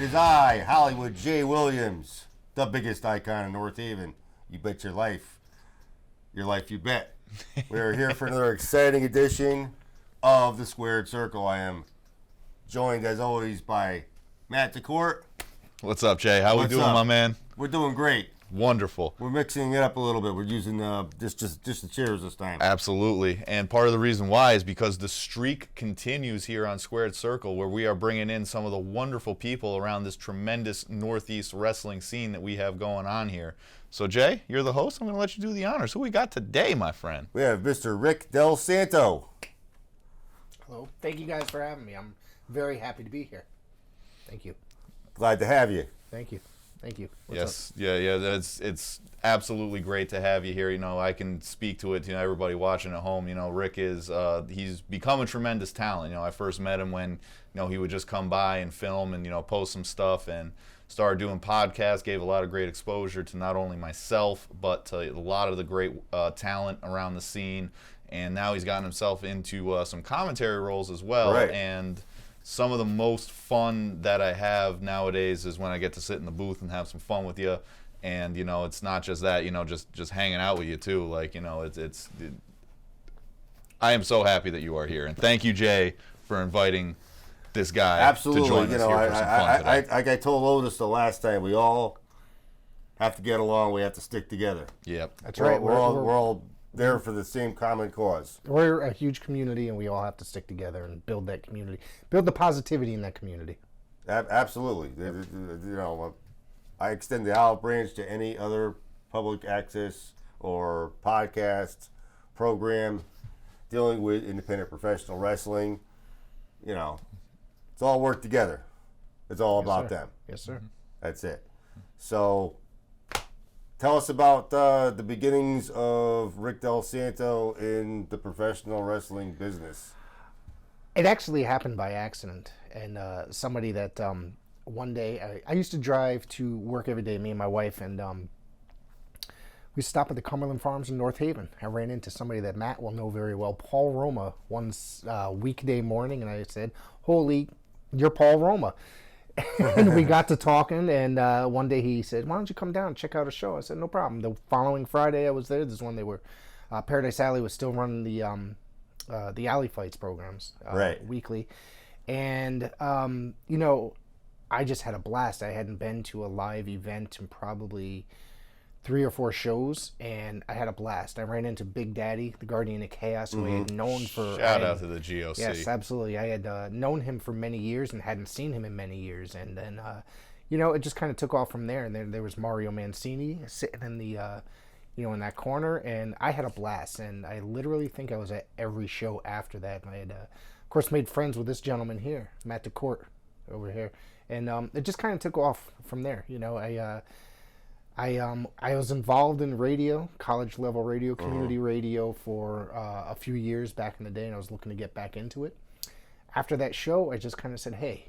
is I, Hollywood J. Williams, the biggest icon in North Haven. You bet your life. Your life you bet. We're here for another exciting edition of The Squared Circle. I am joined, as always, by Matt DeCourt. What's up, Jay? How we doing, my man? We're doing great. Wonderful. We're mixing it up a little bit. We're using just the chairs this time. Absolutely. And part of the reason why is because the streak continues here on Squared Circle, where we are bringing in some of the wonderful people around this tremendous Northeast wrestling scene that we have going on here. So, Jay, you're the host. I'm going to let you do the honors. Who we got today, my friend? We have Mr. Rick Del Santo. Hello. Thank you guys for having me. I'm very happy to be here. Thank you. Glad to have you. Thank you. Thank you. What's up? Yeah. It's absolutely great to have you here. You know, I can speak to it to everybody watching at home. You know, Rick is he's become a tremendous talent. You know, I first met him when he would just come by and film and post some stuff, and started doing podcasts. Gave a lot of great exposure to not only myself but to a lot of the great talent around the scene. And now he's gotten himself into some commentary roles as well. Right. And some of the most fun that I have nowadays is when I get to sit in the booth and have some fun with you, and it's not just that, just hanging out with you too. Like I am so happy that you are here, and thank you, Jay, for inviting this guy Absolutely. to join us here for some fun today. Like I told Otis the last time, we all have to get along. We have to stick together. Yep, That's right. We're all there for the same common cause. We're a huge community, and we all have to stick together and build that community, build the positivity in that community. Absolutely. I extend the olive branch to any other public access or podcast program dealing with independent professional wrestling. It's all work together. It's all about them. Yes, sir. That's it. So, tell us about the beginnings of Rick Del Santo in the professional wrestling business. It actually happened by accident, and somebody that one day I used to drive to work every day, me and my wife, and we stopped at the Cumberland Farms in North Haven. I ran into somebody that Matt will know very well, Paul Roma, one weekday morning, and I said, "Holy, you're Paul Roma." And we got to talking, and one day he said, "Why don't you come down and check out a show?" I said, "No problem." The following Friday I was there. This is when they were Paradise Alley was still running the Alley Fights programs Right. weekly, and I just had a blast. I hadn't been to a live event in probably 3 or 4 shows, and I had a blast. I ran into Big Daddy, the Guardian of Chaos, who I had known for... Shout out to the GOC. Yes, absolutely. I had known him for many years and hadn't seen him in many years. And then, it just kind of took off from there. And then there was Mario Mancini sitting in the, in that corner. And I had a blast. And I literally think I was at every show after that. And I had, of course, made friends with this gentleman here, Matt DeCourt, over here. And it just kind of took off from there. I was involved in radio, college level radio, community radio for a few years back in the day, and I was looking to get back into it. After that show, I just kind of said, hey,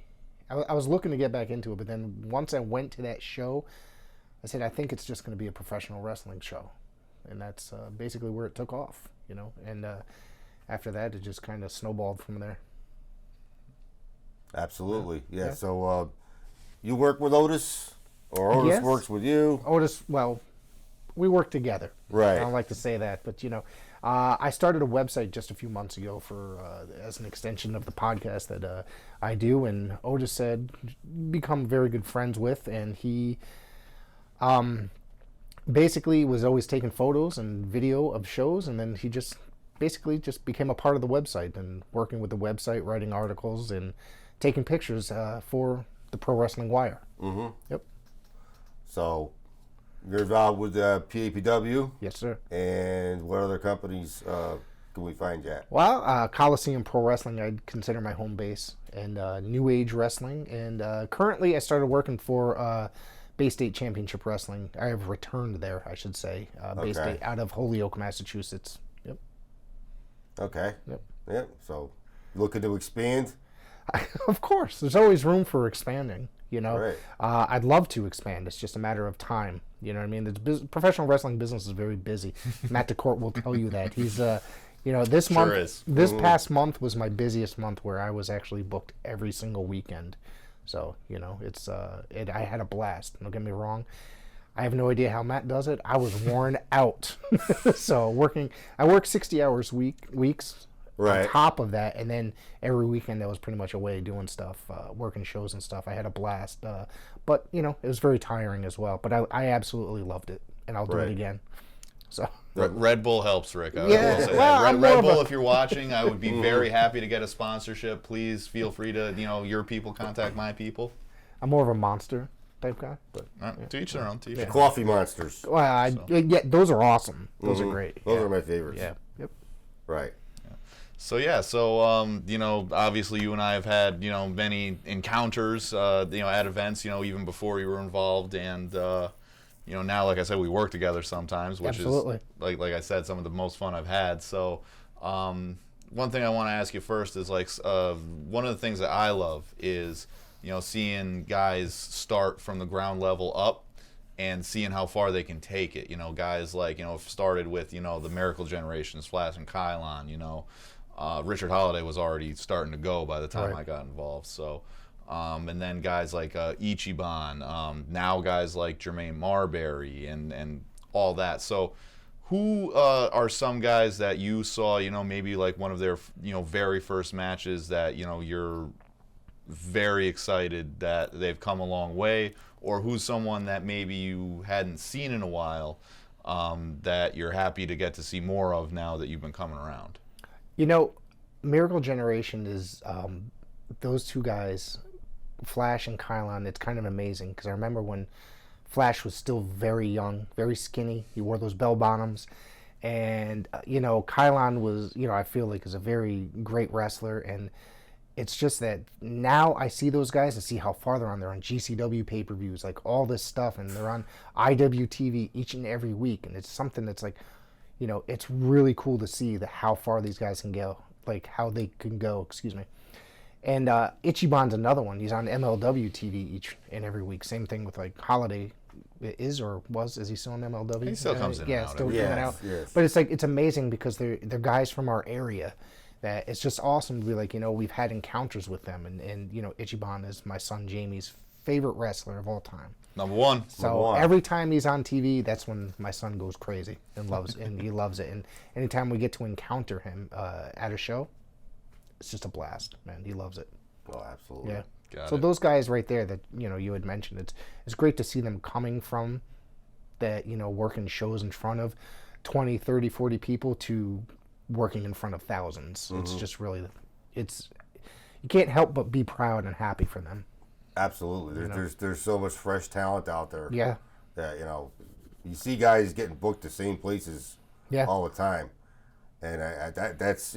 I was looking to get back into it, but then once I went to that show, I said, I think it's just going to be a professional wrestling show. And that's basically where it took off, and after that, it just kind of snowballed from there. Absolutely. Yeah. So you work with Otis? Or Otis works with you? Otis, well, we work together. Right. I don't like to say that, but I started a website just a few months ago as an extension of the podcast that I do, and Otis said become very good friends with, and he basically was always taking photos and video of shows, and then he just became a part of the website and working with the website, writing articles and taking pictures for the Pro Wrestling Wire. Mm-hmm. Yep. So, you're involved with PAPW? Yes, sir. And what other companies can we find you at? Well, Coliseum Pro Wrestling, I'd consider my home base, and New Age Wrestling. And currently, I started working for Bay State Championship Wrestling. I have returned there, I should say. Bay State, out of Holyoke, Massachusetts. Yep. Okay. Yep. Yep. So, looking to expand? Of course. There's always room for expanding. Right. I'd love to expand. It's just a matter of time. You know what I mean? The professional wrestling business is very busy. Matt DeCourt will tell you that. He's, this past month was my busiest month, where I was actually booked every single weekend. So it's I had a blast. Don't get me wrong. I have no idea how Matt does it. I was worn out. So I work 60 hours weeks. Right. On top of that, and then every weekend I was pretty much away doing stuff, working shows and stuff. I had a blast, but it was very tiring as well. But I absolutely loved it, and I'll do Right. it again. So Red Bull helps, Rick. I Yeah, will say well, that. I'm Red more Bull, of a- if you're watching, I would be very happy to get a sponsorship. Please feel free to, your people contact my people. I'm more of a Monster type guy. But To each their own. To each their own. Coffee monsters. well, yeah, those are awesome. Those are great. Those yeah. are my favorites. Yeah. Yep. Right. So obviously you and I have had, many encounters, at events, even before you were involved, and now, like I said, we work together sometimes, which Absolutely. is like I said, some of the most fun I've had. So, one thing I want to ask you first is one of the things that I love is seeing guys start from the ground level up and seeing how far they can take it. Guys started with the Miracle Generations, Flash and Kylon. Richard Holiday was already starting to go by the time Right. I got involved. So, and then guys like Ichiban, now guys like Jermaine Marbury and all that. So, who are some guys that you saw, maybe like one of their, very first matches that, you're very excited that they've come a long way, or who's someone that maybe you hadn't seen in a while that you're happy to get to see more of now that you've been coming around? Miracle Generation is those two guys, Flash and Kylon. It's kind of amazing because I remember when Flash was still very young, very skinny. He wore those bell bottoms, and Kylon was, I feel like is a very great wrestler. And it's just that now I see those guys and see how far they're on. They're on GCW pay-per-views, like all this stuff, and they're on IWTV each and every week. And it's something that's like, it's really cool to see how far these guys can go, like how they can go, excuse me. And Ichiban's another one. He's on MLW TV each and every week. Same thing with like Holiday is he still on MLW? He still comes in and out still every in and Yes, out. yes. But it's amazing because they're guys from our area that it's just awesome to be like, we've had encounters with them. And Ichiban is my son Jamie's favorite wrestler of all time. Number one. So one. every time he's on TV, that's when my son goes crazy and he loves it. And anytime we get to encounter him at a show, it's just a blast, man. He loves it. Oh, absolutely. Yeah. Got So it. those guys right there that you had mentioned, it's great to see them coming from that, working shows in front of 20, 30, 40 people to working in front of thousands. It's just really you can't help but be proud and happy for them. Absolutely. There's so much fresh talent out there. Yeah. That you see guys getting booked the same places Yeah. all the time, and that's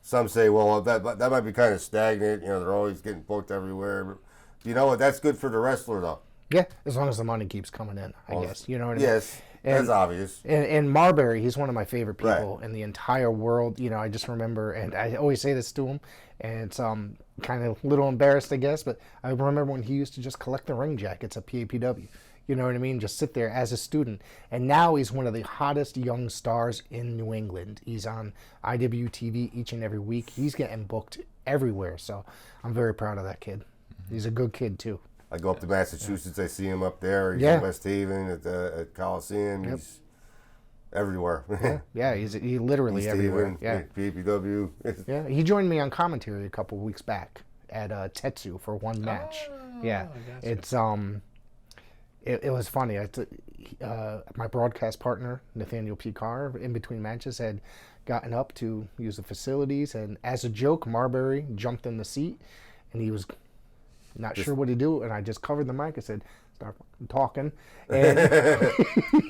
some say, well, that might be kind of stagnant. They're always getting booked everywhere. But you know what? That's good for the wrestler though. Yeah, as long as the money keeps coming in, I guess. You know what I mean? Yes, And- that's obvious. And Marbury, he's one of my favorite people Right. in the entire world. I just remember, and I always say this to him, and it's kind of a little embarrassed, I guess, but I remember when he used to just collect the ring jackets at PAPW. You know what I mean? Just sit there as a student. And now he's one of the hottest young stars in New England. He's on IWTV each and every week. He's getting booked everywhere. So I'm very proud of that kid. He's a good kid, too. I go up to Massachusetts. I see him up there. He's Yeah. in West Haven at Coliseum. He's everywhere. Yeah, he literally East everywhere. Haven, Yeah. PAPW. Yeah, he joined me on commentary a couple of weeks back at Tetsu for one match. Yeah, it's it was funny. My broadcast partner Nathaniel P. Carr, in between matches, had gotten up to use the facilities, and as a joke, Marbury jumped in the seat, and he was not sure what to do, and I just covered the mic. I said, "Start fucking talking," and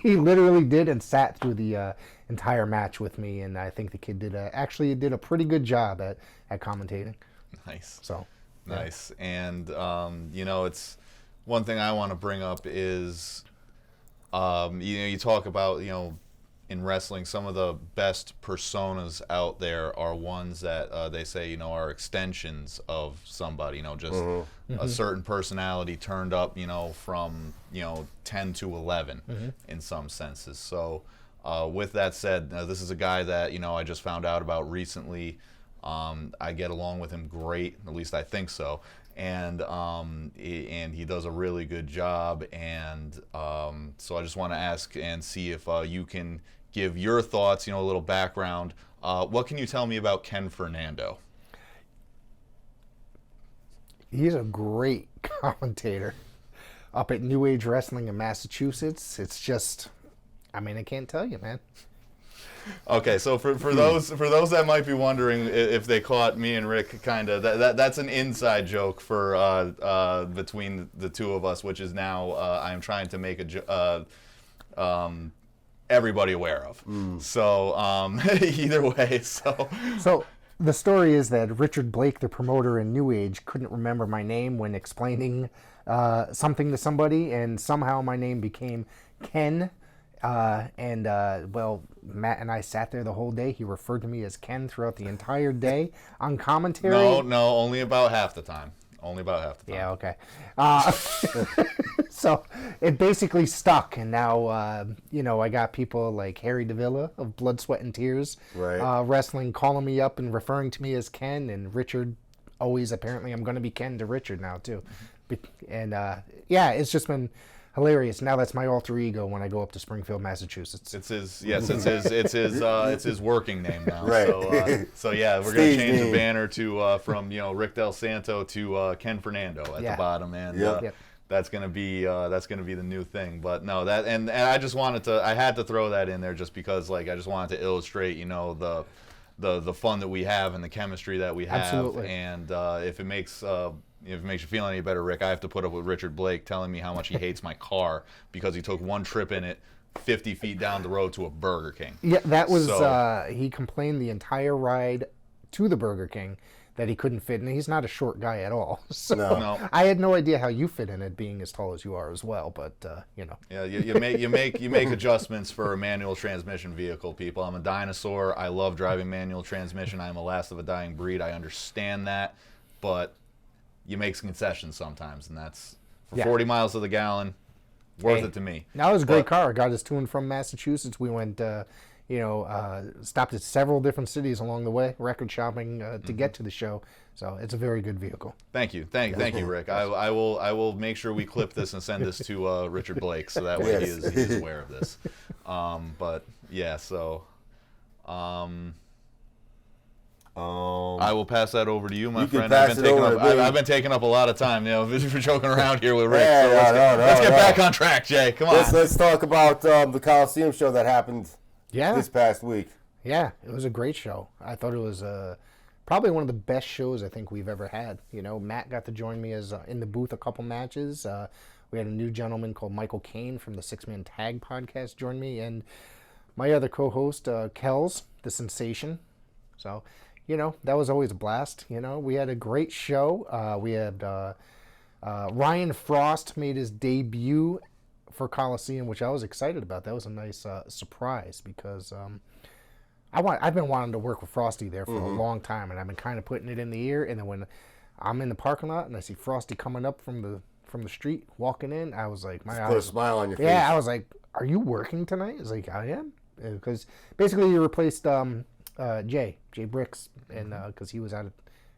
he literally did, and sat through the entire match with me. And I think the kid did a pretty good job at commentating. Nice. So Nice. And, it's one thing I want to bring up is, you talk about, in wrestling, some of the best personas out there are ones that they say, are extensions of somebody, just a certain personality turned up, from, 10 to 11 in some senses. So with that said, this is a guy that, I just found out about recently. I get along with him great, at least I think so. And he does a really good job. And so I just want to ask and see if you can give your thoughts, a little background. What can you tell me about Ken Fernando? He's a great commentator up at New Age Wrestling in Massachusetts. It's just, I can't tell you, man. Okay, so for those that might be wondering if they caught me and Rick kind of that's an inside joke for between the two of us, which is now I'm trying to make everybody aware of. So either way, So the story is that Richard Blake, the promoter in New Age, couldn't remember my name when explaining something to somebody, and somehow my name became Ken. Well, Matt and I sat there the whole day. He referred to me as Ken throughout the entire day on commentary. No, only about half the time. Yeah, okay. So it basically stuck, and now I got people like Harry Davila of Blood, Sweat, and Tears, wrestling, calling me up and referring to me as Ken, and Richard always apparently I'm going to be Ken to Richard now too, and it's just been hilarious. Now that's my alter ego when I go up to Springfield, Massachusetts. It's his working name now. Right. So yeah, we're gonna change the banner to from Rick Del Santo to Ken Fernando at the bottom, and that's gonna be the new thing. But no, that and I just I had to throw that in there just because I just wanted to illustrate the fun that we have and the chemistry that we have. Absolutely. And if it makes you feel any better, Rick, I have to put up with Richard Blake telling me how much he hates my car because he took one trip in it 50 feet down the road to a Burger King. Yeah, that was, he complained the entire ride to the Burger King that he couldn't fit in. He's not a short guy at all. So No. I had no idea how you fit in it being as tall as you are as well, but Yeah, you make adjustments for a manual transmission vehicle, people. I'm a dinosaur. I love driving manual transmission. I'm a last of a dying breed. I understand that, but you make concessions sometimes, and that's for 40 miles to the gallon, worth it to me. That was a great car. It got us to and from Massachusetts. We went, stopped at several different cities along the way, record shopping to get to the show. So it's a very good vehicle. Thank you, thank you, Rick. I will make sure we clip this and send this to Richard Blake so that way he is aware of this. But yeah, so. I will pass that over to you, my friend. I've been taking up a lot of time, for joking around here with Rick. Let's get back on track, Jay. Come on. Let's talk about the Coliseum show that happened this past week. Yeah, it was a great show. I thought it was probably one of the best shows I think we've ever had. Matt got to join me as in the booth a couple matches. We had a new gentleman called Michael Kane from the Six Man Tag podcast join me, and my other co-host, Kells, the Sensation. So. That was always a blast. We had a great show. We had Ryan Frost made his debut for Coliseum, which I was excited about. That was a nice surprise because I've been wanting to work with Frosty there for a long time, and I've been kind of putting it in the ear. And then when I'm in the parking lot and I see Frosty coming up from the street, walking in, I was like, put a smile on your face. Yeah, I was like, "Are you working tonight?" It's like, "I am," because basically you replaced Jay Bricks, and because he was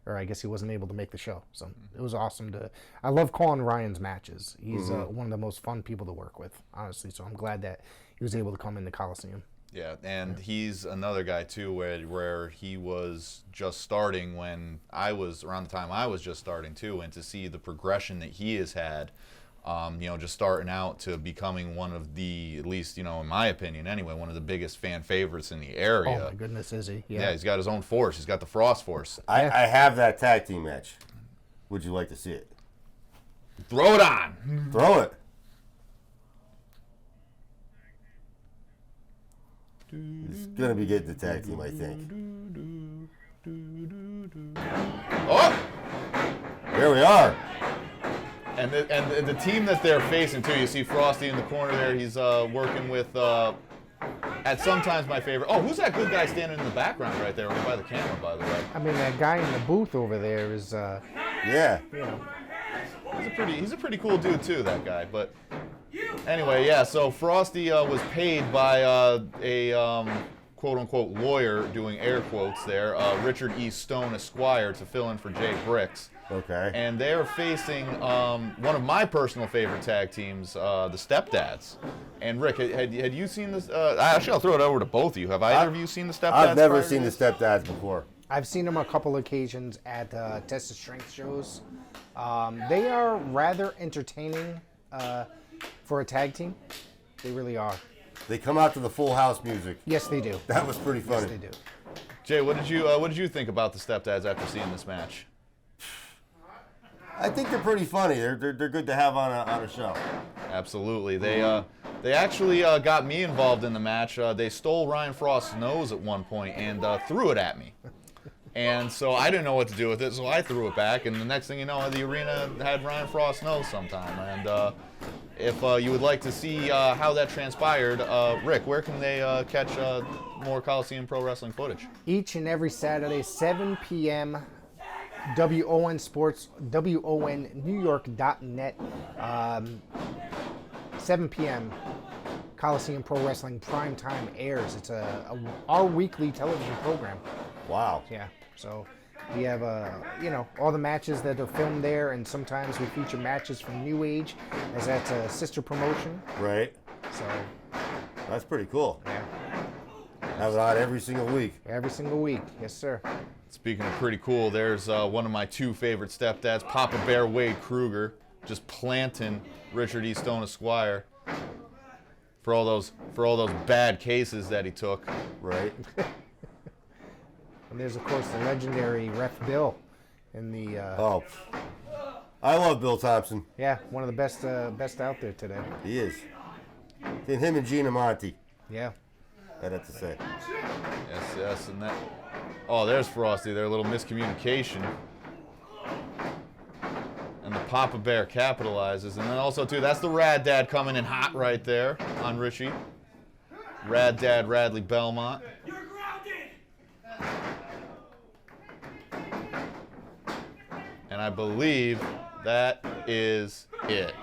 or I guess he wasn't able to make the show. So it was awesome I love calling Ryan's matches. He's one of the most fun people to work with, honestly. So I'm glad that he was able to come in the Coliseum. Yeah, and he's another guy too where he was just starting when around the time I was just starting too, and to see the progression that he has had. Just starting out to becoming one of the, at least, in my opinion anyway, one of the biggest fan favorites in the area. Oh my goodness, is he? Yeah, he's got his own force. He's got the Frost Force. I have that tag team match. Would you like to see it? Throw it on. Throw it. He's going to be getting the tag team, I think. Oh! There we are. And the team that they're facing, too, you see Frosty in the corner there. He's working with, at sometimes my favorite. Oh, who's that good guy standing in the background right there, right by the camera, by the way? That guy in the booth over there is, yeah. He's a pretty cool dude, too, that guy. But anyway, yeah, so Frosty was paid by a quote-unquote lawyer, doing air quotes there, Richard E. Stone Esquire, to fill in for Jay Bricks. Okay. And they're facing one of my personal favorite tag teams, the Stepdads. And Rick, had you seen this? Actually, I'll throw it over to both of you. Have either of you seen the Stepdads? I've never prior to seen the this? Stepdads before. I've seen them a couple occasions at Test of Strength shows. They are rather entertaining for a tag team. They really are. They come out to the Full House music. Yes, they do. That was pretty funny. Yes, they do. Jay, what did you think about the Stepdads after seeing this match? I think they're pretty funny. They're good to have on a show. Absolutely. They actually got me involved in the match. They stole Ryan Frost's nose at one point and threw it at me. And so I didn't know what to do with it, so I threw it back. And the next thing you know, the arena had Ryan Frost's nose sometime. And if you would like to see how that transpired, Rick, where can they catch more Coliseum Pro Wrestling footage? Each and every Saturday, 7 p.m. WON Sports, WONNewYork.net, 7 p.m. Coliseum Pro Wrestling Prime Time airs. It's our weekly television program. Wow. Yeah, so we have all the matches that are filmed there, and sometimes we feature matches from New Age, as that's a sister promotion. Right. So That's pretty cool. yeah, Have it on every single week. every single week. Yes, sir. Speaking of pretty cool, there's one of my two favorite stepdads, Papa Bear Wade Kruger, just planting Richard E. Stone Esquire for all those bad cases that he took. Right. And there's of course the legendary Ref Bill, in the Oh. I love Bill Thompson. yeah, one of the best out there today. He is. And him and Gina Monty, Yeah. I'd have to say. Yes, and that. Oh, there's Frosty. Their little miscommunication. And the Papa Bear capitalizes. And then also, too, that's the Rad Dad coming in hot right there on Richie. Rad Dad Radley Belmont. You're grounded! And I believe that is it.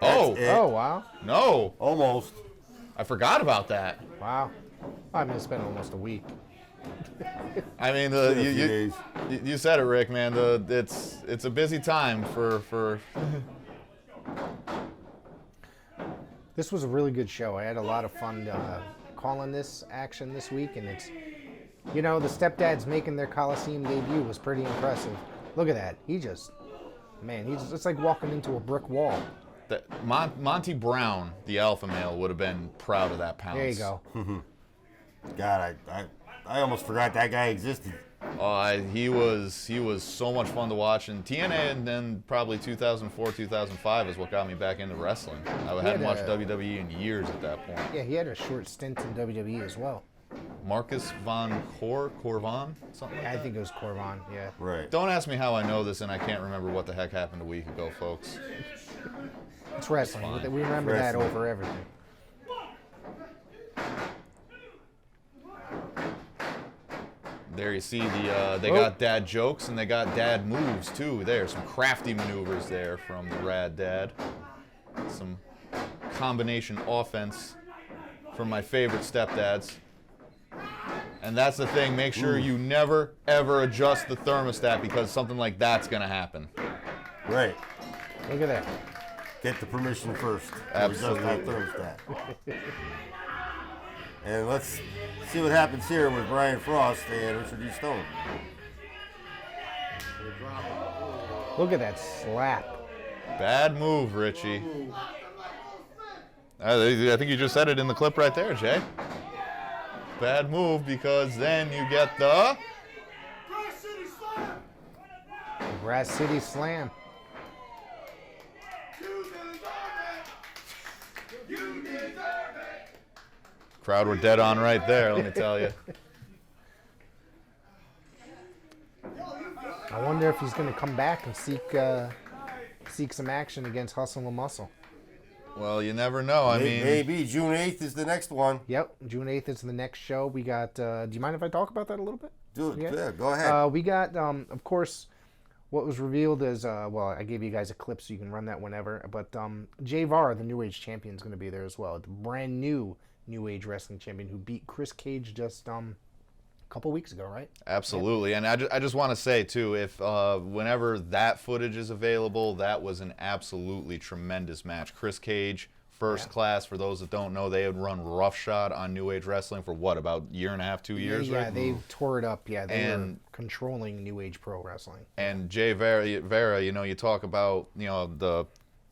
Oh, it. Oh wow. no. Almost. I forgot about that. Wow. I mean, it's been almost a week. I mean, Been a few days. you said it, Rick, man. It's a busy time for This was a really good show. I had a lot of fun calling this action this week, and it's, the Stepdads making their Coliseum debut was pretty impressive. Look at that. It's like walking into a brick wall. Monty Brown, the alpha male, would have been proud of that pounce. There you go. God, I almost forgot that guy existed. He was so much fun to watch, and TNA, and then probably 2004, 2005 is what got me back into wrestling. I hadn't watched WWE in years at that point. Yeah, he had a short stint in WWE as well. Marcus Von Corvan, something like I that. think it was Corvan, yeah. Right. Don't ask me how I know this, and I can't remember what the heck happened a week ago, folks. It's wrestling. fine. We remember that Wrestling. over everything. There you see they got dad jokes and they got dad moves too. There, some crafty maneuvers there from the Rad Dad. Some combination offense from my favorite stepdads. And that's the thing, make sure you never ever adjust the thermostat because something like that's gonna happen. Right. Look at that. Get the permission first. Absolutely. Adjust that thermostat. And let's see what happens here with Brian Frost and Richard E. Stone. Look at that slap. Bad move, Richie. I think you just said it in the clip right there, Jay. Bad move because then you get the Grass City Slam! Grass City Slam. You deserve it! You deserve it! crowd were dead on right there, let me tell you. I wonder if he's going to come back and seek some action against Hustle and Muscle. Well, you never know. I mean, Maybe June 8th is the next one. Yep, June 8th is the next show. We got, do you mind if I talk about that a little bit? Do it. Yeah. Yeah, go ahead. We got, of course, what was revealed is, I gave you guys a clip so you can run that whenever. But Jay Var, the New Age champion, is going to be there as well. The brand new New Age Wrestling Champion, who beat Chris Cage just a couple weeks ago, right? Absolutely, and I just want to say too, if whenever that footage is available, that was an absolutely tremendous match. Chris Cage, first class. For those that don't know, they had run roughshod on New Age Wrestling for what, about a year and a half, 2 years, Yeah, right? they tore it up. Yeah, they were And- controlling New Age Pro Wrestling. And Jay Vera, you know, you talk about, you know, the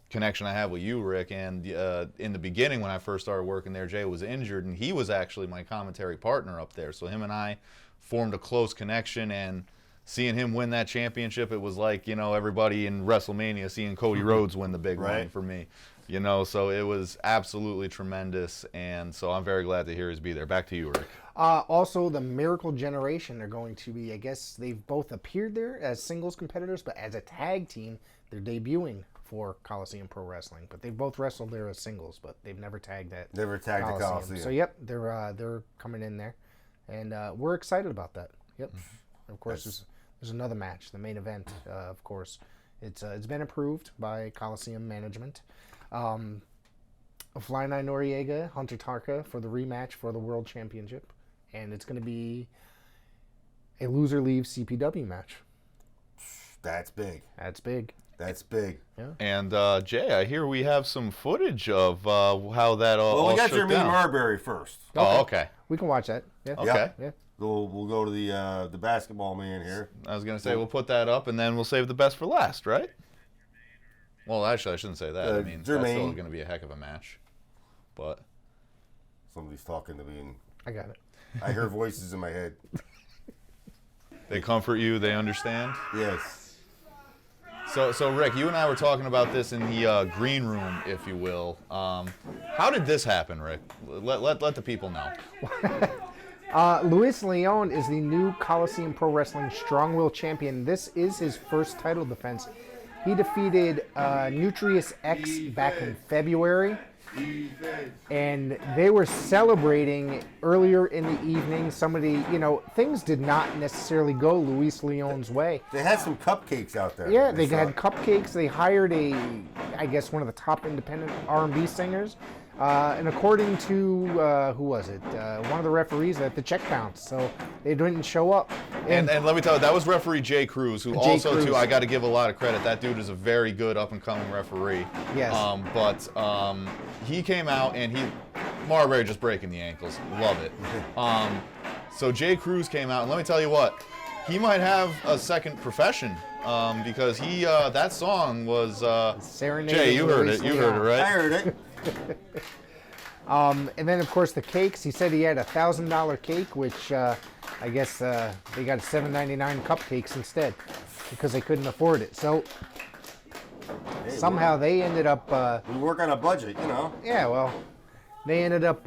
connection I have with you, Rick, and in the beginning when I first started working there, Jay was injured, and he was actually my commentary partner up there. So him and I formed a close connection, and seeing him win that championship, it was like, you know, everybody in WrestleMania seeing Cody Rhodes win the big one Right. for me. You know, so it was absolutely tremendous, and so I'm very glad to hear he's be there. Back to you, Rick. Also, the Miracle Generation are going to be, I guess they've both appeared there as singles competitors, but as a tag team, they're debuting for Coliseum Pro Wrestling. But they've both wrestled there as singles, but they've never tagged at Never tagged the Coliseum. So, yep, they're coming in there. And we're excited about that. Yep. Of course, there's another match, the main event, of course. It's been approved by Coliseum management. Fly Night Noriega, Hunter Tarka for the rematch for the World Championship. And it's going to be a loser leaves CPW match. That's big. That's big. That's big. And Jay, I hear we have some footage of how that all Well, we got shook Jermaine down. Marbury first. Oh, okay. We can watch that. Yeah. Okay. Yeah. We'll go to the basketball man here. I was going to say, we'll put that up, and then we'll save the best for last, right? Well, actually, I shouldn't say that. I mean, that's still Jermaine. going to be a heck of a match. But Somebody's talking to me, and I got it. I hear voices in my head. they comfort you, they understand. Yes. So Rick, you and I were talking about this in the green room, if you will. How did this happen, Rick? Let the people know. Luis Leon is the new Coliseum Pro Wrestling Strong Will Champion. This is his first title defense. He defeated Nutrius X back in February. And they were celebrating earlier in the evening. Things did not necessarily go Luis Leon's way. They had some cupcakes out there. Yeah, I they saw. had cupcakes. They hired I guess one of the top independent R&B singers. And according to, who was it? One of the referees, that the check bounced, so they didn't show up. And let me tell you, that was referee Jay Cruz, who Jay also, Cruz. too, I got to give a lot of credit. That dude is a very good up-and-coming referee. Yes. But he came out, and Marbury just breaking the ankles. Love it. So Jay Cruz came out, and let me tell you what, he might have a second profession, because that song was, Serenade Jay, you heard Luis it. You heard it, Leon. I right? heard it. And then, of course, the cakes. He said he had a $1,000 cake, which I guess they got $7.99 cupcakes instead because they couldn't afford it. So somehow they ended up, We work on a budget, they ended up,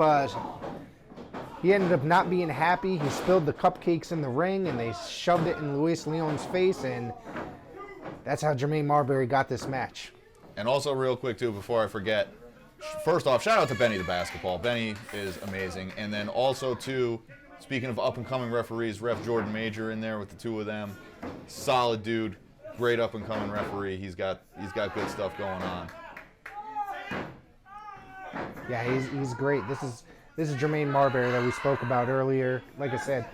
he ended up not being happy. He spilled the cupcakes in the ring, and they shoved it in Luis Leon's face, and that's how Jermaine Marbury got this match. And also, real quick, too, before I forget, first off, shout out to Benny the Basketball. Benny is amazing. And then also, too, speaking of up-and-coming referees, Ref Jordan Major in there with the two of them. Solid dude. Great up-and-coming referee. He's got good stuff going on. Yeah, he's great. This is Jermaine Marbury that we spoke about earlier. Like I said,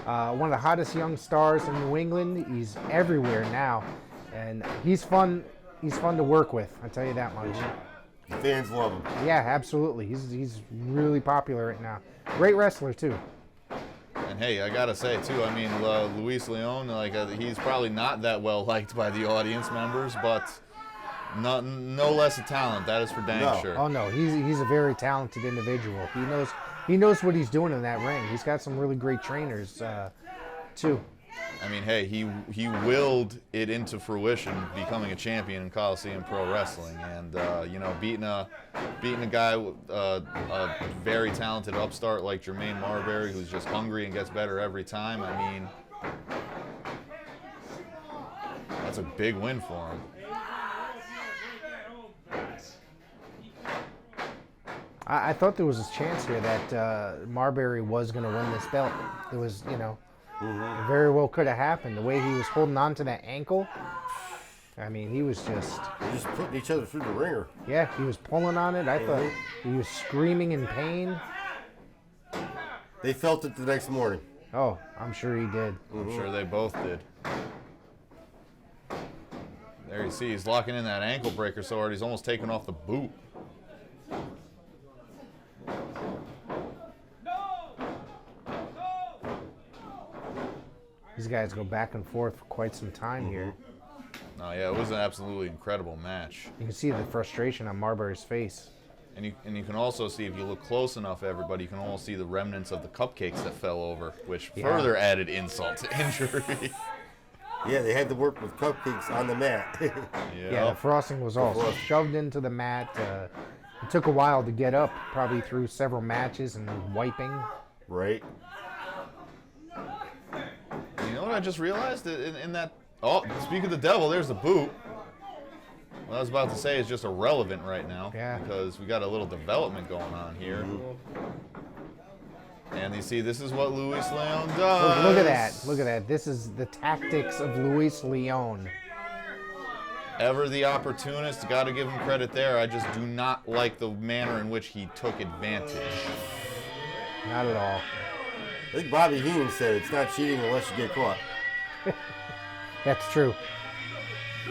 one of the hottest young stars in New England. He's everywhere now, and he's fun. He's fun to work with. I tell you that much. Fans love him. Yeah, absolutely. He's really popular right now. Great wrestler too. And hey, I gotta say too, I mean, Luis Leon, he's probably not that well liked by the audience members, but no less a talent. That is for dang No. sure. Oh no, he's a very talented individual. He knows what he's doing in that ring. He's got some really great trainers too. I mean, hey, he willed it into fruition, becoming a champion in Coliseum Pro Wrestling, and beating a guy, a very talented upstart like Jermaine Marbury, who's just hungry and gets better every time. I mean, that's a big win for him. I thought there was a chance here that Marbury was going to win this belt. It was, it very well could have happened. The way he was holding on to that ankle, I mean, he was just, They're just putting each other through the ringer. he was pulling on it. I thought he was screaming in pain. They felt it the next morning. Oh, I'm sure he did. I'm sure they both did. There you see, he's locking in that ankle breaker so hard he's almost taken off the boot. These guys go back and forth for quite some time here. Oh yeah, it was an absolutely incredible match. You can see the frustration on Marbury's face. And you can also see, if you look close enough, everybody, you can almost see the remnants of the cupcakes that fell over, which further added insult to injury. Yeah, they had to work with cupcakes on the mat. Yeah, the frosting was all shoved into the mat. It took a while to get up, probably through several matches and wiping. Right. You know what I just realized? In that... Oh, speak of the devil, there's the boot. What I was about to say is just irrelevant right now. Yeah. Because we got a little development going on here. And you see, this is what Luis Leon does. Look at that. Look at that. This is the tactics of Luis Leon. Ever the opportunist, got to give him credit there. I just do not like the manner in which he took advantage. Not at all. I think Bobby Heenan said it's not cheating unless you get caught. That's true.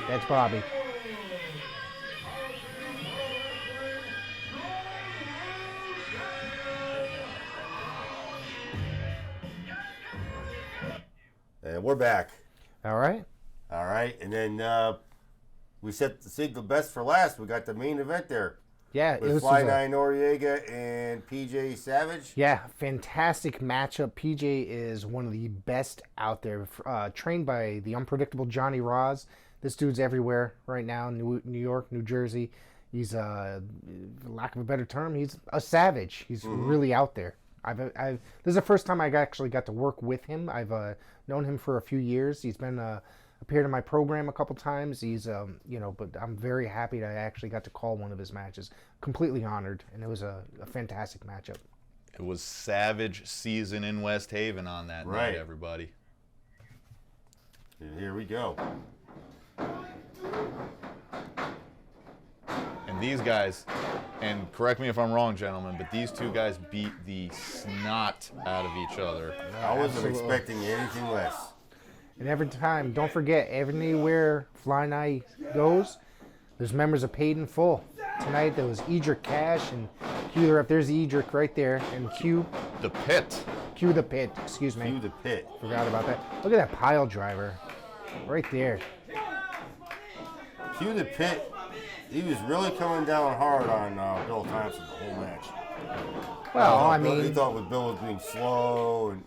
That's Bobby. And we're back. All right. All right. And then we set the best for last. We got the main event there. Yeah, With Fly Nine Noriega and PJ Savage. Yeah, fantastic matchup. PJ is one of the best out there. Trained by the unpredictable Johnny Roz. This dude's everywhere right now. New York, New Jersey. He's, for lack of a better term, he's a savage. He's really out there. This is the first time I actually got to work with him. I've known him for a few years. He's been appeared in my program a couple times. He's, but I'm very happy that I actually got to call one of his matches. Completely honored, and it was a fantastic matchup. It was Savage season in West Haven on that night, everybody. And here we go. And these guys, and correct me if I'm wrong, gentlemen, but these two guys beat the snot out of each other. I wasn't expecting anything less. And every time, don't forget, everywhere Fly Night goes, there's members of Paid in Full. Tonight there was Edric Cash and Q. There's Edric right there, and Q. The Pit. Q the Pit, excuse me. Q the Pit. Forgot about that. Look at that pile driver, right there. Q the Pit. He was really coming down hard on Bill Thompson the whole match. Well, I he mean, thought Bill was being slow, and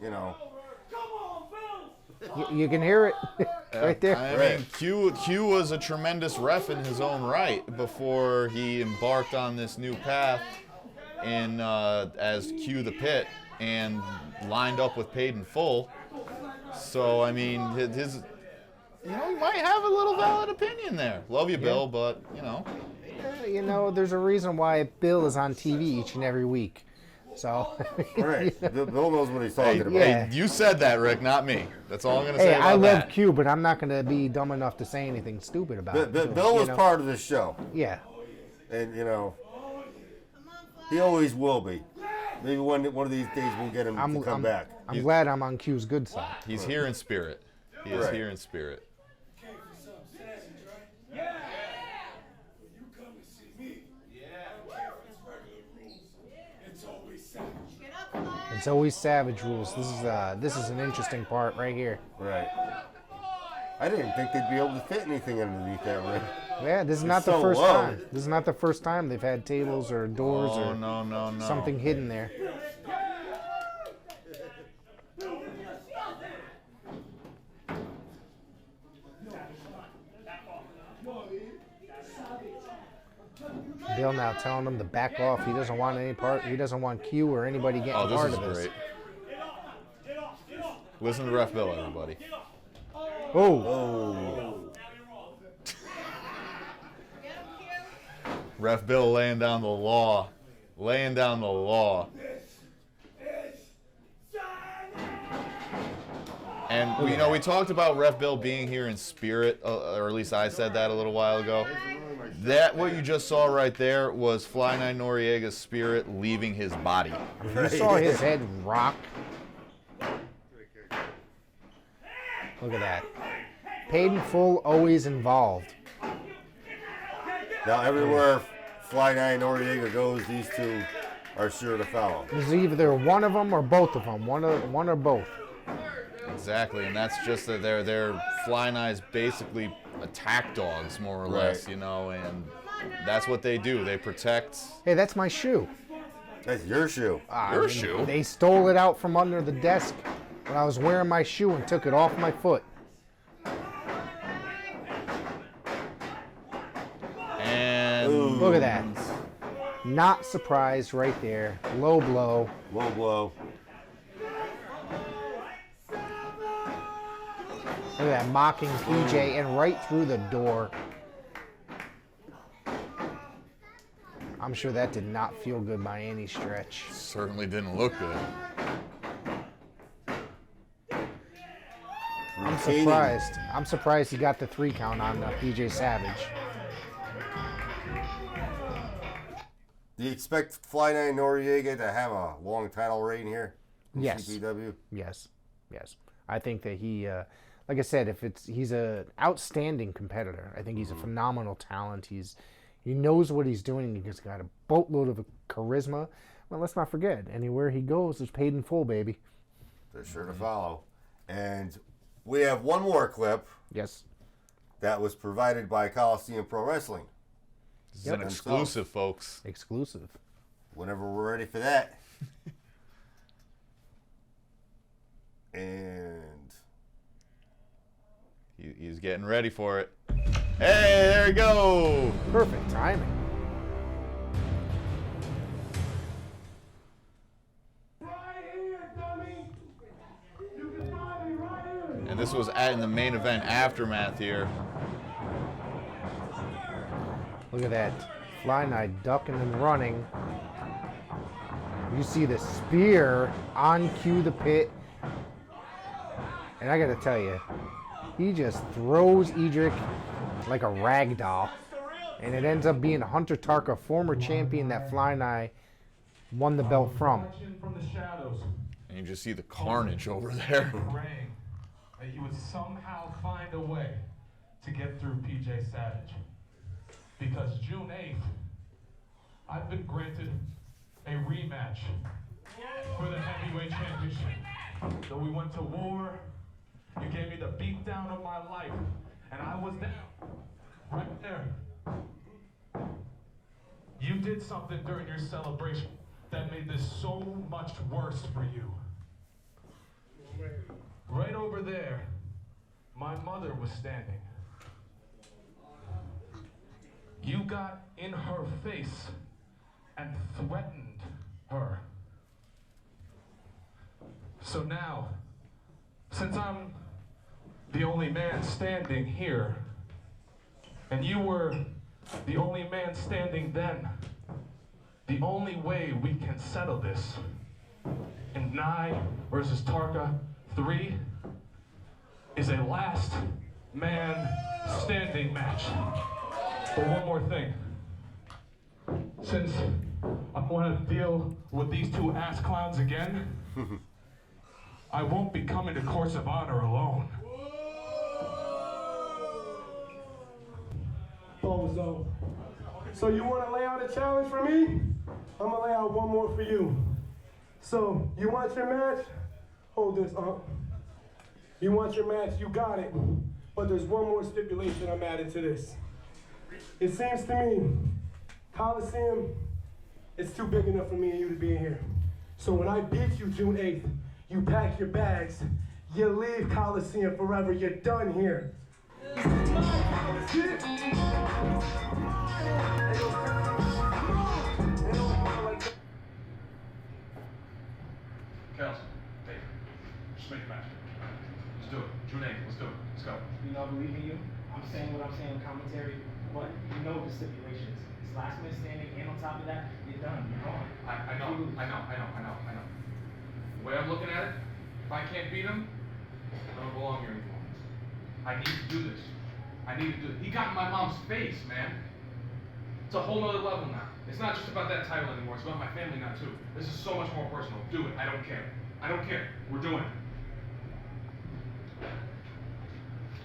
you can hear it right there. I mean, Q was a tremendous ref in his own right before he embarked on this new path in as Q the Pit and lined up with Paid in Full. So I mean, his he might have a little valid opinion there. Love you, Bill, but there's a reason why Bill is on TV each and every week. So. Right. Bill knows what he's talking about. Yeah. Hey, you said that, Rick, not me. That's all I'm gonna say Hey, about I love that. Q, but I'm not gonna be dumb enough to say anything stupid about it. Bill was part of this show, Yeah. and he always will be. Maybe one of these days we'll get him to come back. I'm glad I'm on Q's good side. He's here in spirit. He is here in spirit. It's always Savage rules. This is an interesting part right here. Right. I didn't think they'd be able to fit anything underneath that ring. Yeah, this is not the so first low. time. This is not the first time they've had tables or doors or No. something hidden there. Bill now telling him to back off. He doesn't want any part. He doesn't want Q or anybody getting Oh, part this of is this. great. Listen to Ref Bill, everybody. Oh, Ref Bill laying down the law. Laying down the law. And we talked about Ref Bill being here in spirit, or at least I said that a little while ago. That what you just saw right there was Fly9 Noriega's spirit leaving his body. You saw his head rock. Look at that. Paid in full, always involved. Now everywhere Fly9 Noriega goes, these two are sure to follow. There's either one of them or both of them. One or both. Exactly, and that's just that they're Fly9's basically attack dogs, more or less, Right. you know, and that's what they do. They protect. Hey, that's my shoe. That's your shoe. Your shoe? They stole it out from under the desk when I was wearing my shoe and took it off my foot. And Look at that. Not surprised right there. Low blow. Low blow. Look at that, mocking PJ and right through the door. I'm sure that did not feel good by any stretch. certainly didn't look good. I'm surprised. I'm surprised he got the 3 count on PJ Savage. Do you expect Fly9 Noriega to have a long title reign here? In Yes. CPW? Yes. I think that he, like I said, he's an outstanding competitor. I think he's a phenomenal talent. He knows what he's doing. He's got a boatload of charisma. Well, let's not forget, anywhere he goes, there's paid in full, baby. They're sure to follow. And we have one more clip Yes. that was provided by Coliseum Pro Wrestling. This is an exclusive, folks. Exclusive. Whenever we're ready for that. And He's getting ready for it. Hey, there we go. Perfect timing. Right here, dummy. You can find me right here. And this was in the main event aftermath here. Look at that. Fly9 ducking and running. You see the spear on cue the pit. And I gotta tell you, he just throws Edric like a rag doll. And it ends up being Hunter Tarka, former champion that Fly9 won the belt from. From the shadows, And you just see the carnage over there. praying that you would somehow find a way to get through PJ Savage. Because June 8th, I've been granted a rematch for the heavyweight championship. So we went to war, you gave me the beatdown of my life, and I was down, right there. You did something during your celebration that made this so much worse for you. Right over there, my mother was standing. You got in her face and threatened her. So now, since I'm the only man standing here, and you were the only man standing then, the only way we can settle this in Nye versus Tarka 3 is a last man standing match. But one more thing. Since I'm going to deal with these two ass clowns again, I won't be coming to Courts of Honor alone. So you want to lay out a challenge for me? I'm gonna lay out one more for you. So you want your match? Hold this up. You want your match? You got it. But there's one more stipulation I'm adding to this. It seems to me, Coliseum, it's too big enough for me and you to be in here. So when I beat you June 8th, you pack your bags, you leave Coliseum forever, you're done here. This is my Coliseum. Kelsey, Dave, just make a match. Let's do it. June 8th, let's do it. Let's go. You know, I believe in you. I'm saying what I'm saying in commentary, but you know the stipulations. It's last man standing, and on top of that, you're done. You're gone. I know. The way I'm looking at it, if I can't beat him, I don't belong here anymore. I need to do this. I need to do it. He got in my mom's face, man. It's a whole nother level now. It's not just about that title anymore. It's about my family now too. This is so much more personal. Do it. I don't care. I don't care. We're doing it.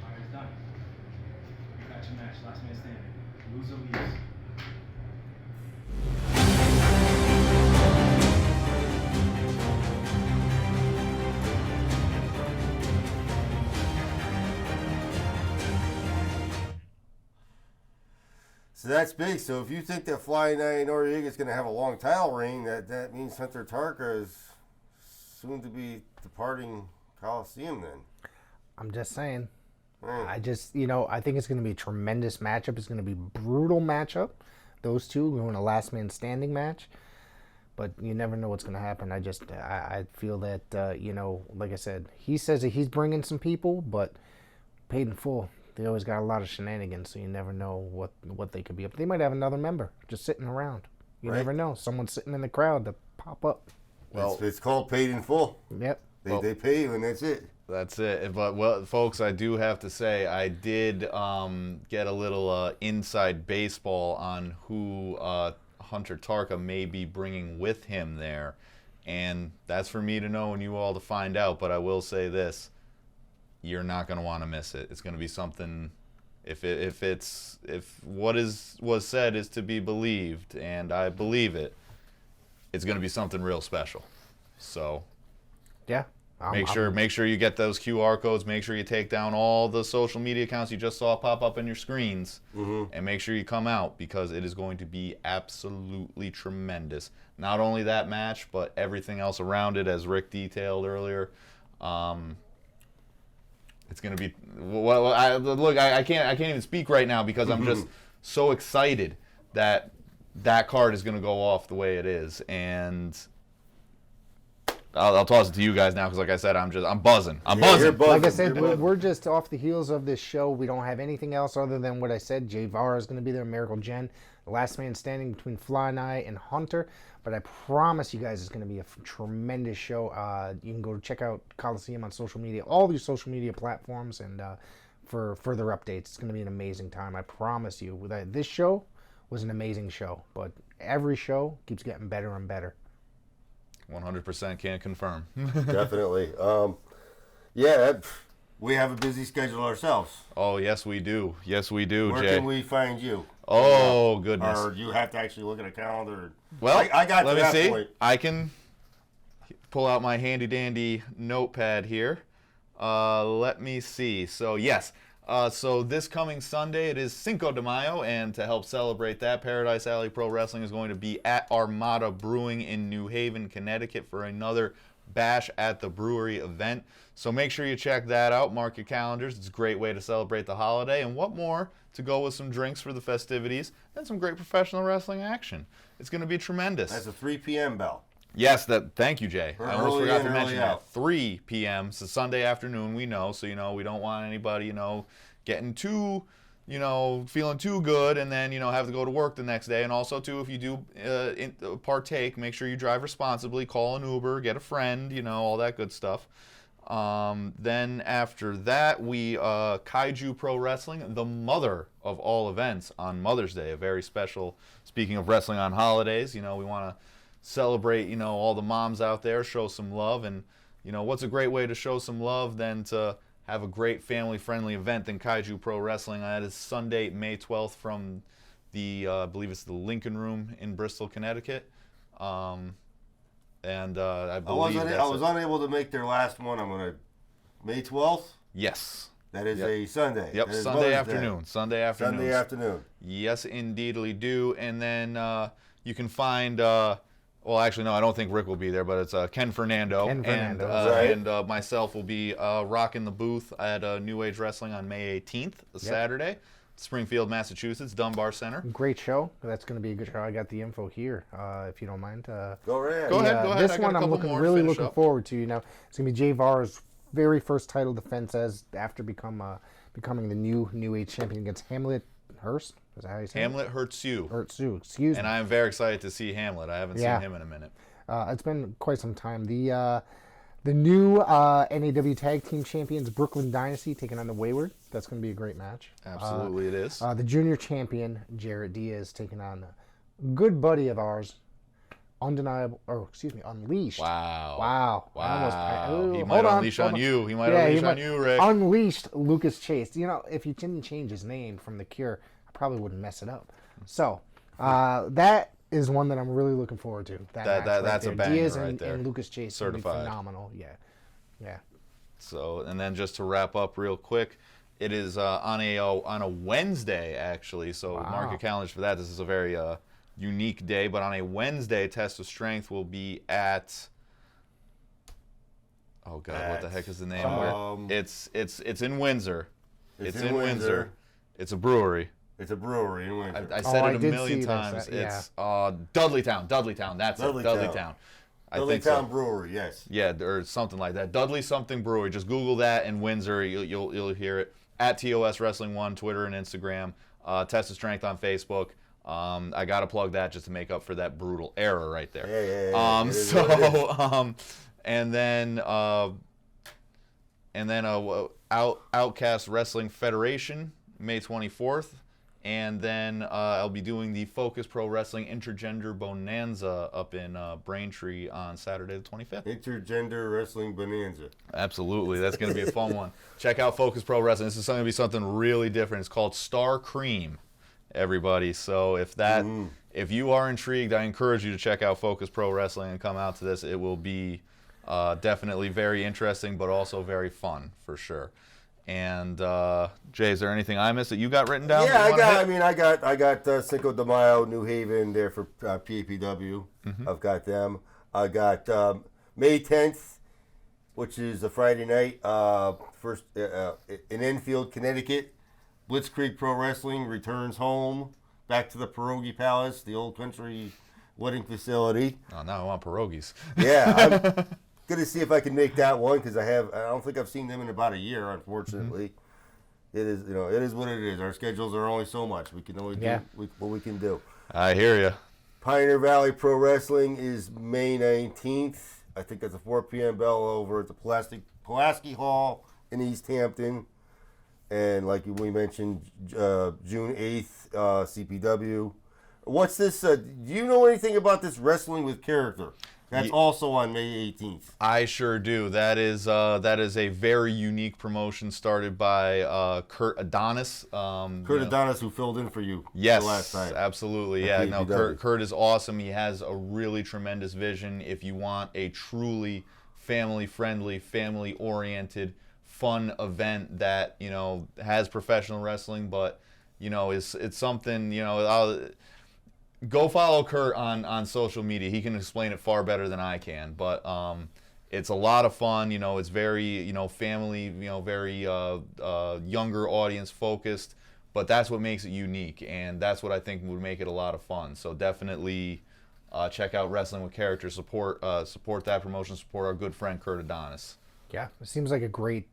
Alright, it's done. You got your match. Last man standing. Loser leaves. So that's big. So if you think that Flying Night Noriega is going to have a long title reign, that means Hunter Tarka is soon to be departing Coliseum then. I'm just saying. Man. I think it's going to be a tremendous matchup. It's going to be a brutal matchup. Those two going a last man standing match. But you never know what's going to happen. I feel that, like I said, he says that he's bringing some people, but paid in full. They always got a lot of shenanigans, so you never know what they could be up to. They might have another member just sitting around. You Right. never know. Someone sitting in the crowd to pop up. Well, It's called paid in full. Yep. They pay you and that's it. That's it. But, well, folks, I do have to say I did get a little inside baseball on who Hunter Tarka may be bringing with him there. And that's for me to know and you all to find out. But I will say this. You're not going to want to miss it. It's going to be something. If what was said is to be believed, and I believe it, it's going to be something real special. So Yeah. make sure you get those QR codes. Make sure you take down all the social media accounts you just saw pop up on your screens, and make sure you come out because it is going to be absolutely tremendous. Not only that match, but everything else around it, as Rick detailed earlier. It's going to be well. I can't even speak right now because I'm just so excited that card is going to go off the way it is, and I'll toss it to you guys now because, like I said, I'm buzzing. I'm buzzing. You're buzzing. Like I said, You're buzzing. we're just off the heels of this show. We don't have anything else other than what I said. Jay Vara is going to be there, Miracle Jen, the last man standing between Fly Night and Hunter. But I promise you guys it's going to be a tremendous show. You can go check out Coliseum on social media, all these social media platforms, and for further updates. It's going to be an amazing time. I promise you. This show was an amazing show, but every show keeps getting better and better. 100% can confirm. Definitely. We have a busy schedule ourselves. Oh, yes, we do. Yes, we do, Where Jay. can we find you? Oh, goodness. Or you have to actually look at a calendar. Well, I got let to me that see. point. I can pull out my handy dandy notepad here. Let me see. So yes. So this coming Sunday, it is Cinco de Mayo, and to help celebrate that, Paradise Alley Pro Wrestling is going to be at Armada Brewing in New Haven, Connecticut for another Bash at the Brewery event. So make sure you check that out. Mark your calendars. It's a great way to celebrate the holiday. And what more to go with some drinks for the festivities and some great professional wrestling action. It's going to be tremendous. That's a 3 p.m. bell. Yes, thank you, Jay. I almost Early forgot in, to mention early that. out. 3 p.m. So Sunday afternoon, we know. So, we don't want anybody, getting too, feeling too good and then, have to go to work the next day. And also, too, if you do partake, make sure you drive responsibly, call an Uber, get a friend, all that good stuff. Then after that, we Kaiju Pro Wrestling, the mother of all events on Mother's Day, a very special, speaking of wrestling on holidays, we want to celebrate, all the moms out there, show some love. And, what's a great way to show some love than to have a great family-friendly event than Kaiju Pro Wrestling. That is Sunday, May 12th from the, I believe it's the Lincoln Room in Bristol, Connecticut. And I believe I was unable to make their last one. I'm going to May 12th. Yes. That is Yep. a Sunday. Yep, That is Sunday Mother's afternoon. Day. Sunday afternoon. Sunday afternoon. Yes, indeedly do. And then you can find, well, actually, no, I don't think Rick will be there, but it's Ken Fernando. Ken Fernando, right. And myself will be rocking the booth at New Age Wrestling on May 18th, Saturday, Springfield, Massachusetts, Dunbar Center. Great show. That's going to be a good show. I got the info here, if you don't mind. Go right ahead. Go ahead. This I got one a I'm couple more to really finish looking up. forward to. It's going to be Jay Vara's very first title defense after becoming the new age champion against Hamlet Hurst. Is that how you say Hamlet Hurts You. it? Hurtsu, excuse And me. I am very excited to see Hamlet. I haven't Yeah. seen him in a minute. It's been quite some time. The The new NAW Tag Team Champions, Brooklyn Dynasty, taking on the Wayward. That's going to be a great match. Absolutely, it is. The Junior Champion, Jarrett Diaz, taking on a good buddy of ours, Unleashed. Wow. Wow. He might unleash on you. He might unleash on you, Rick. Unleashed Lucas Chase. You know, if he didn't change his name from The Cure, I probably wouldn't mess it up. So, that is one that I'm really looking forward to. That's a banger Diaz right there. and Lucas Chase. Gonna be Certified. phenomenal. Yeah. So, and then just to wrap up real quick, it is on a Wednesday actually. So mark your calendars for that. This is a very unique day. But on a Wednesday, Test of Strength will be at. Oh God, what the heck is the name? It's in Windsor. It's in Windsor. It's a brewery. It's a brewery in Windsor. I said it a did million see times. this, It's Dudleytown. That's it. Dudleytown. I think so. Dudleytown Brewery, yes. Yeah, or something like that. Dudley something brewery. Just Google that in Windsor. You'll hear it. At TOS Wrestling 1, Twitter and Instagram. Test of Strength on Facebook. I gotta plug that just to make up for that brutal error right there. Yeah. It is what it is. And then Outcast Wrestling Federation, May 24th. And then I'll be doing the Focus Pro Wrestling Intergender Bonanza up in Braintree on Saturday the 25th. Intergender Wrestling Bonanza. Absolutely. That's going to be a fun one. Check out Focus Pro Wrestling. This is going to be something really different. It's called Star Cream, everybody. So if you are intrigued, I encourage you to check out Focus Pro Wrestling and come out to this. It will be definitely very interesting, but also very fun for sure. And Jay, is there anything I missed that you got written down? Yeah, I got Cinco de Mayo, New Haven there for PAPW. I've got them. I got May 10th, which is a Friday night. First in Enfield, Connecticut, Blitzkrieg Pro Wrestling returns home, back to the Pierogi Palace, the old country wedding facility. Oh, now I want pierogies. Yeah. I'm gonna see if I can make that one because I don't think I've seen them in about a year, unfortunately. It is what it is. Our schedules are only so much. We can only do what we can do. I hear you. Pioneer Valley Pro Wrestling is May 19th. I think that's a 4 p.m. bell over at the Pulaski Hall in East Hampton. And like we mentioned, June 8th, CPW. What's this? Do you know anything about this Wrestling with Character? That's also on May 18th. I sure do. That is a very unique promotion started by Kurt Adonis. Adonis, who filled in for you yes, the last time. Absolutely. Yeah, no, Kurt is awesome. He has a really tremendous vision. If you want a truly family-friendly, family-oriented, fun event that, has professional wrestling, but, it's something, go follow Kurt on social media. He can explain it far better than I can. But it's a lot of fun. It's very, family, very younger audience focused. But that's what makes it unique. And that's what I think would make it a lot of fun. So definitely check out Wrestling with Character. Support that promotion. Support our good friend Kurt Adonis. Yeah, it seems like a great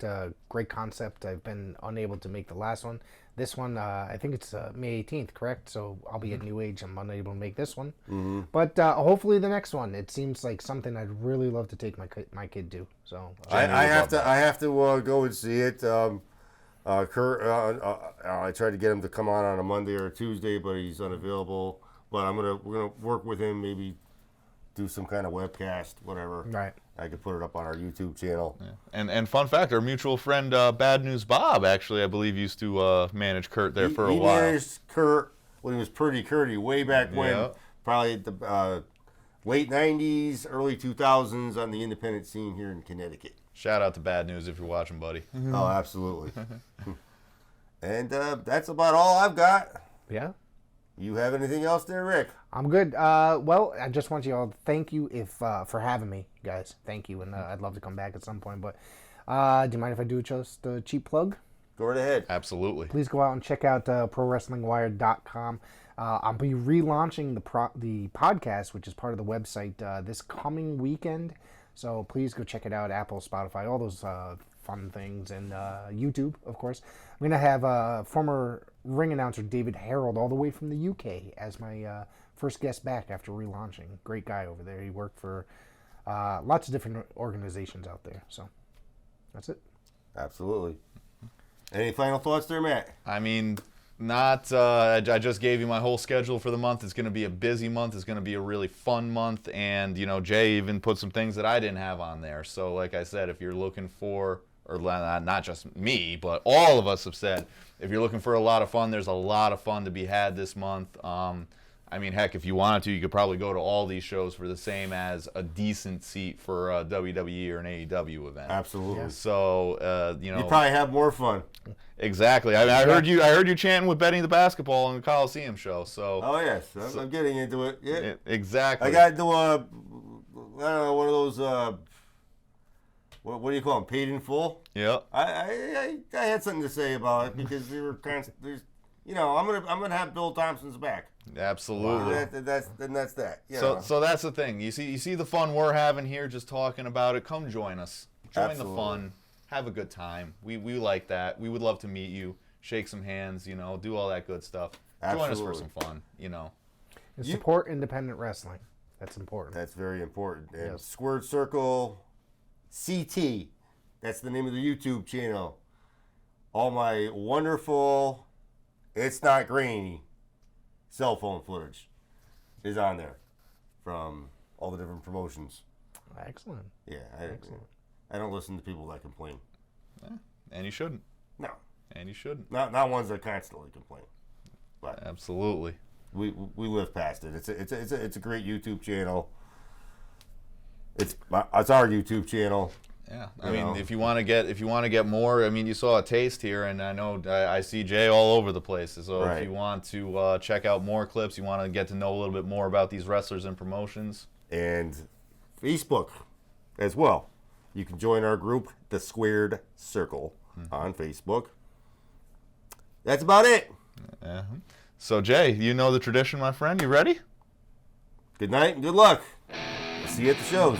concept. I've been unable to make the last one. This one, I think it's May 18th, correct? So I'll be at New Age. I'm unable to make this one. Mm-hmm. But hopefully the next one. It seems like something I'd really love to take my kid to. So I have to go and see it. Kurt, I tried to get him to come on a Monday or a Tuesday, but he's unavailable. But we're gonna work with him, maybe do some kind of webcast, whatever. Right. I could put it up on our YouTube channel. Yeah. And fun fact, our mutual friend Bad News Bob actually, I believe, used to manage Kurt there for a while. He managed Kurt when he was Pretty Curdy way back when, probably at the late 90s, early 2000s on the independent scene here in Connecticut. Shout out to Bad News if you're watching, buddy. Oh, absolutely. And that's about all I've got. Yeah. You have anything else there, Rick? I'm good. Well, I just want you all to thank you for having me, guys. Thank you, and I'd love to come back at some point. But do you mind if I do just a cheap plug? Go right ahead. Absolutely. Please go out and check out ProWrestlingWire.com. I'll be relaunching the podcast, which is part of the website, this coming weekend. So please go check it out. Apple, Spotify, all those fun things, and YouTube, of course. I'm going to have former ring announcer David Harold all the way from the UK as my first guest back after relaunching. Great guy over there. He worked for Lots of different organizations out there. So that's it. Absolutely. Any final thoughts there, Matt? I mean, not. I just gave you my whole schedule for the month. It's going to be a busy month. It's going to be a really fun month. And, Jay even put some things that I didn't have on there. So, like I said, if you're looking for, or not just me, but all of us have said, if you're looking for a lot of fun, there's a lot of fun to be had this month. I mean, heck, if you wanted to, you could probably go to all these shows for the same as a decent seat for a WWE or an AEW event. Absolutely. So, You probably have more fun. Exactly. I heard you chanting with Betty the basketball on the Coliseum show. So. Oh yes, I'm getting into it. Yeah. Exactly. I got to do I don't know, one of those. What do you call them? Paid in full. Yep. I had something to say about it because they were there's, I'm gonna have Bill Thompson's back. Absolutely. That's that. So that's the thing. You see the fun we're having here, just talking about it. Come join us. Join Absolutely. the fun. Have a good time. We like that. We would love to meet you, shake some hands, do all that good stuff. Join us for Absolutely. some fun, And support independent wrestling. That's important. That's very important. And Yes. Squared Circle CT. That's the name of the YouTube channel. All my wonderful, it's not grainy cell phone footage is on there from all the different promotions. Excellent. Yeah, I don't listen to people that complain. And you shouldn't. No, And you shouldn't. not ones that constantly complain. But Absolutely. we live past it. It's a great YouTube channel. It's our YouTube channel. Yeah, I You mean, know. if you want to get more, I mean, you saw a taste here, and I know I see Jay all over the place. So Right. if you want to check out more clips, you want to get to know a little bit more about these wrestlers and promotions. And Facebook as well. You can join our group, The Squared Circle, on Facebook. That's about it. Yeah. So Jay, you know the tradition, my friend. You ready? Good night and good luck. See you at the shows.